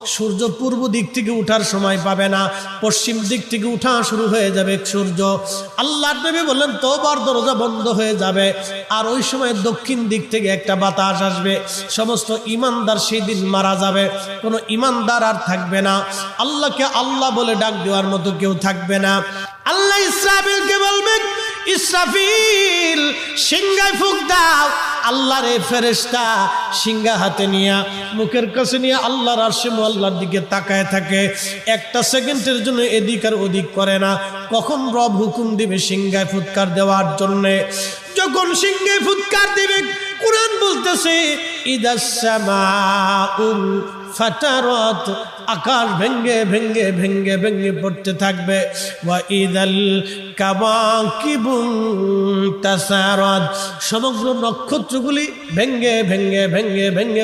সূর্য পূর্ব দিক থেকে উঠার সময় পাবে না, পশ্চিম দিক থেকে উঠা শুরু হয়ে যাবে সূর্য। আল্লাহর নবী বললেন তওবার দরজা বন্ধ হয়ে যাবে, আর ওই সময় দক্ষিণ দিক থেকে একটা বাতাস আসবে। সমস্ত ঈমানদার সেই দিন মারা যাবে, কোনো ঈমানদার আর থাকবে না। আল্লাহকে আল্লাহ বলে ডাক দেওয়ার মতো কেউ থাকবে না। আল্লাহ ইসরাফিলকে বলবেন, ইসরাফিল সিংহায় ফুঁক দাও। আল্লাহর এই ফেরেশতা সিংহা হাতে নিয়ে মুখের কাছে নিয়ে আল্লাহর আরশে আল্লাহর দিকে তাকায় থাকে, একটা সেকেন্ডের জন্য এদিক আর ওদিক করে না। কখন রব হুকুম দিবে সিংহায় ফুৎকার দেওয়ার জন্য, যখন সিংহায় ফুৎকার দিবে, কুরআন বলতেছে ইদাস সামাউল ফাতারাত, আকাশ ভেঙ্গে ভেঙ্গে ভেঙ্গে ভেঙ্গে পড়তে থাকবে। ওয়া ইদাল কাওয়াকিবু তাসারাত, সমগ্র নক্ষত্রগুলি ভেঙ্গে ভেঙ্গে ভেঙ্গে ভেঙ্গে